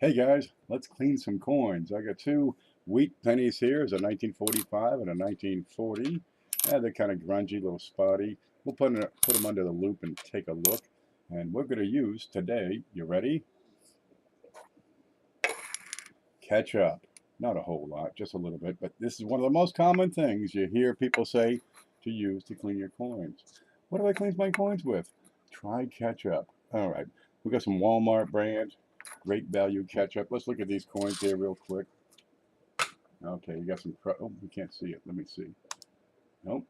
Hey guys, let's clean some coins. I got two wheat pennies here. It's a 1945 and a 1940. Yeah, they're kind of grungy, a little spotty. We'll put them under the loop and take a look. And we're going to use today, you ready? Ketchup. Not a whole lot, just a little bit. But this is one of the most common things you hear people say to use to clean your coins. What do I clean my coins with? Try ketchup. All right, we got some Walmart brand, great value ketchup. Let's look at these coins here real quick. Okay, you got some, oh, we can't see it. Let me see. Nope,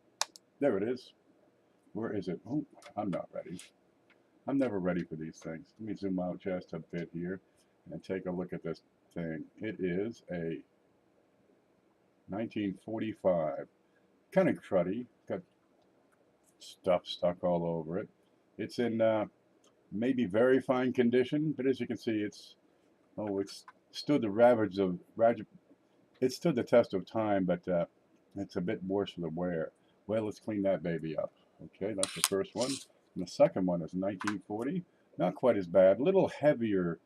there it is. Where is it? Oh, I'm not ready. I'm never ready for these things. Let me zoom out just a bit here and take a look at this thing. It is a 1945. Kind of cruddy. Got stuff stuck all over it. It's in maybe very fine condition, but as you can see, it's stood the ravage of it stood the test of time, but it's a bit worse for the wear. Well, let's clean that baby up. Okay, that's the first one. And the second one is 1940. Not quite as bad. A little heavier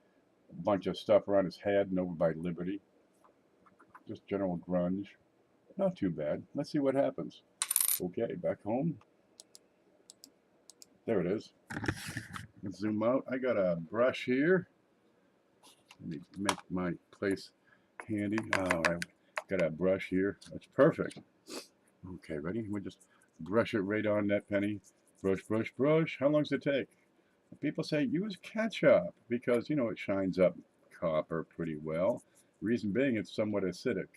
bunch of stuff around his head and over by Liberty. Just general grunge. Not too bad. Let's see what happens. Okay, back home. There it is. Let's zoom out. I got a brush here. Let me make my place handy. Oh, I got a brush here. That's perfect. Okay, ready? We'll just brush it right on that penny. Brush, brush, brush. How long does it take? People say use ketchup because, you know, it shines up copper pretty well. Reason being, it's somewhat acidic.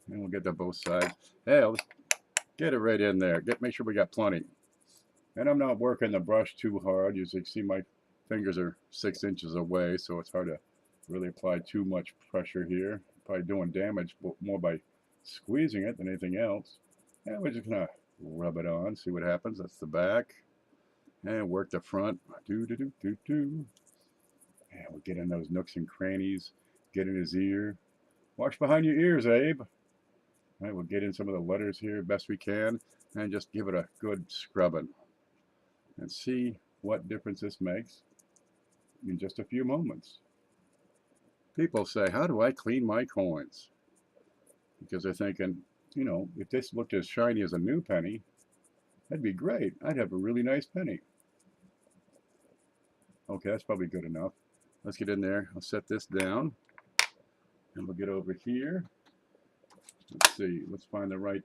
And we'll get to both sides. Hey, let's get it right in there. Make sure we got plenty. And I'm not working the brush too hard. As you can see, my fingers are 6 inches away, so it's hard to really apply too much pressure here. Probably doing damage more by squeezing it than anything else. And we're just gonna rub it on, see what happens. That's the back. And work the front. Do do do do do. And we'll get in those nooks and crannies. Get in his ear. Watch behind your ears, Abe. All right, we'll get in some of the letters here best we can, and just give it a good scrubbing. And see what difference this makes in just a few moments. People say, how do I clean my coins? Because they're thinking, you know, if this looked as shiny as a new penny, that'd be great. I'd have a really nice penny. Okay, that's probably good enough. Let's get in there. I'll set this down. And we'll get over here. Let's see. Let's find the right,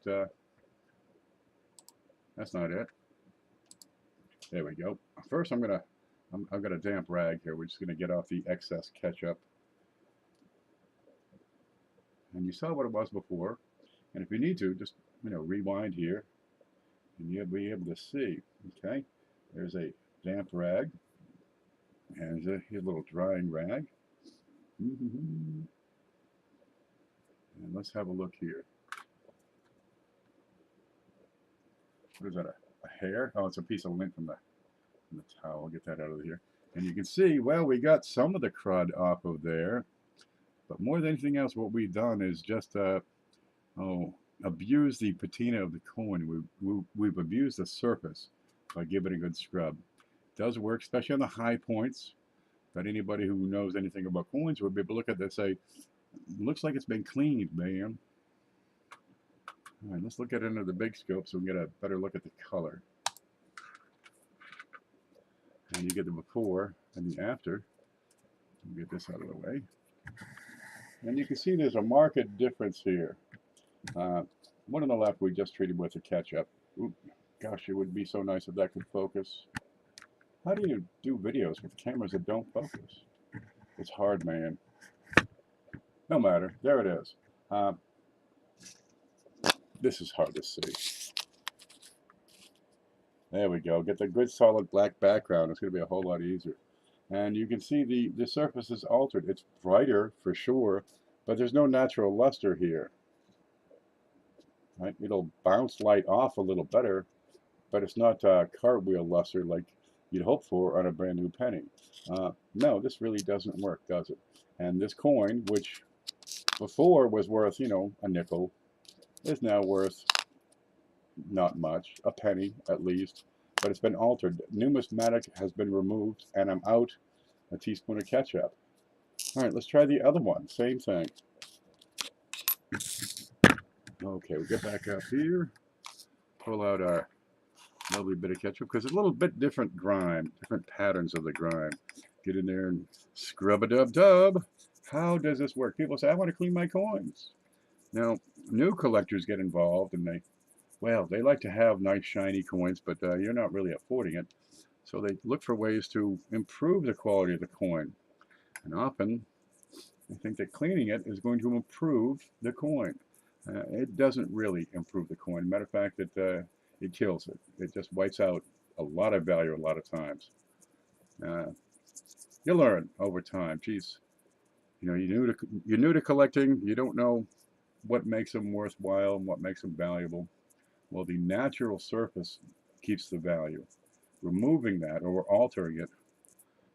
that's not it. There we go. First, I've got a damp rag here. We're just going to get off the excess ketchup. And you saw what it was before. And if you need to, just, you know, rewind here. And you'll be able to see. Okay. There's a damp rag. And here's a little drying rag. And let's have a look here. What is that, a hair? Oh, it's a piece of lint from the towel. I'll get that out of here. And you can see, well, we got some of the crud off of there. But more than anything else, what we've done is just, abuse the patina of the coin. We've abused the surface by giving it a good scrub. It does work, especially on the high points. But anybody who knows anything about coins would be able to look at this and say, looks like it's been cleaned, man. All right, let's look at it under the big scope so we can get a better look at the color. And you get the before and the after. Get this out of the way. And you can see there's a marked difference here. One on the left we just treated with the ketchup. Ooh, gosh, it would be so nice if that could focus. How do you do videos with cameras that don't focus? It's hard, man. No matter. There it is. This is hard to see. There we go. Get the good solid black background. It's going to be a whole lot easier. And you can see the surface is altered. It's brighter for sure, but there's no natural luster here. Right? It'll bounce light off a little better, but it's not cartwheel luster like you'd hope for on a brand new penny. No, this really doesn't work, does it? And this coin, which before was worth, you know, a nickel, is now worth not much, a penny at least, but it's been altered. Numismatic has been removed, and I'm out a teaspoon of ketchup. All right, let's try the other one. Same thing. Okay, we'll get back up here. Pull out our lovely bit of ketchup because it's a little bit different grime, different patterns of the grime. Get in there and scrub-a-dub-dub. How does this work? People say, I want to clean my coins. Now, new collectors get involved and they like to have nice shiny coins, but you're not really affording it. So they look for ways to improve the quality of the coin. And often, they think that cleaning it is going to improve the coin. It doesn't really improve the coin. Matter of fact, it kills it. It just wipes out a lot of value a lot of times. Uh, you learn over time. Geez, you know, you're new to collecting. You don't know what makes them worthwhile and what makes them valuable. Well, the natural surface keeps the value. Removing that or altering it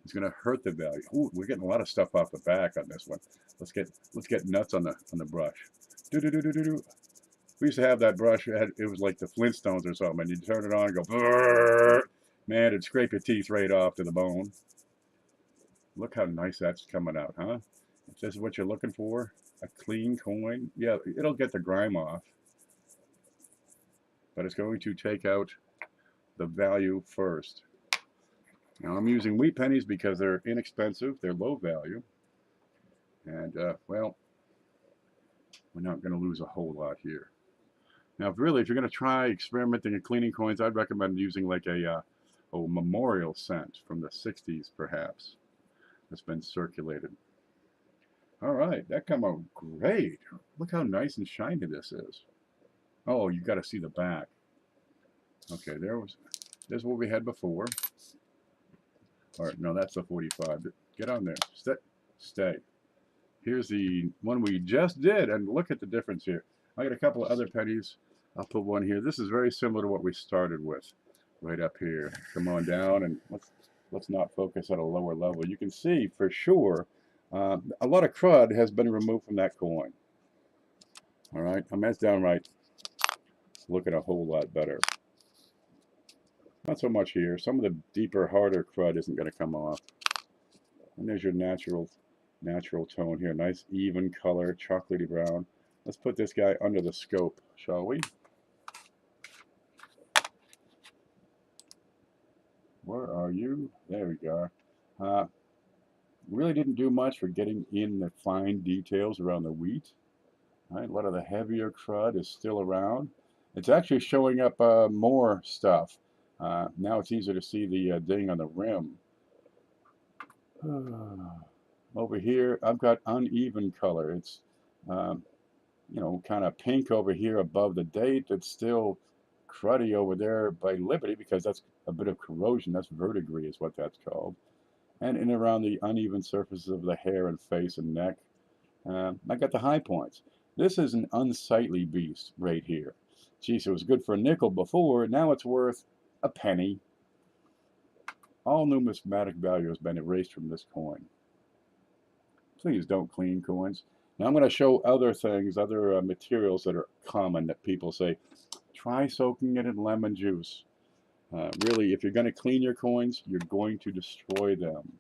is going to hurt the value. Ooh, we're getting a lot of stuff off the back on this one. Let's get nuts on the brush. Do do do do do do. We used to have that brush. It was like the Flintstones or something. And you turn it on and go, brrr. Man, it'd scrape your teeth right off to the bone. Look how nice that's coming out, huh? If this is what you're looking for, a clean coin, yeah, it'll get the grime off, but it's going to take out the value first. Now I'm using wheat pennies because they're inexpensive, they're low value, and well, we're not going to lose a whole lot here. Now, really, if you're going to try experimenting and cleaning coins, I'd recommend using like a memorial scent from the 60s, perhaps, that's been circulated. All right, that came out great. Look how nice and shiny this is. Oh, you got to see the back. Okay, there's what we had before. All right, no, that's the 45. Get on there. Stay. Here's the one we just did, and look at the difference here. I got a couple of other pennies. I'll put one here. This is very similar to what we started with, right up here. Come on down, and let's not focus at a lower level. You can see for sure a lot of crud has been removed from that coin. All right, I mean, that's downright looking a whole lot better. Not so much here. Some of the deeper, harder crud isn't going to come off. And there's your natural tone here. Nice even color, chocolatey brown. Let's put this guy under the scope, shall we? Where are you? There we go. Really didn't do much for getting in the fine details around the wheat. Right? A lot of the heavier crud is still around. It's actually showing up more stuff. Now it's easier to see the ding on the rim. Over here, I've got uneven color. It's, you know, kind of pink over here above the date. It's still cruddy over there by Liberty because that's a bit of corrosion. That's verdigris is what that's called. And in around the uneven surfaces of the hair and face and neck, I got the high points. This is an unsightly beast right here. Geez, it was good for a nickel before. Now it's worth a penny. All numismatic value has been erased from this coin. Please don't clean coins. Now I'm going to show other things, other materials that are common that people say, try soaking it in lemon juice. Really, if you're going to clean your coins, you're going to destroy them.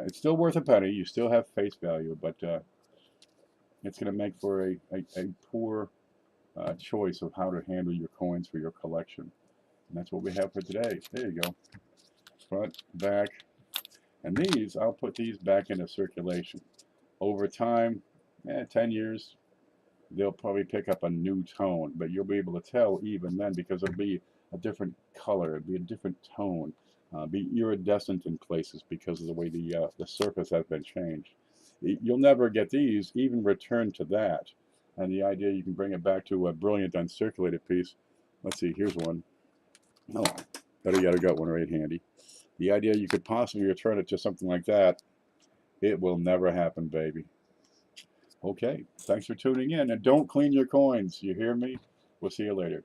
It's still worth a penny. You still have face value, but it's going to make for a poor choice of how to handle your coins for your collection. And that's what we have for today. There you go. Front, back. And these, I'll put these back into circulation. Over time, 10 years, they'll probably pick up a new tone, but you'll be able to tell even then because it'll be a different color, it'll be a different tone, be iridescent in places because of the way the surface has been changed. You'll never get these even returned to that. And the idea you can bring it back to a brilliant uncirculated piece. Let's see, here's one. Oh, better yet, I got one right handy. The idea you could possibly return it to something like that, it will never happen, baby. Okay, thanks for tuning in, and don't clean your coins. You hear me? We'll see you later.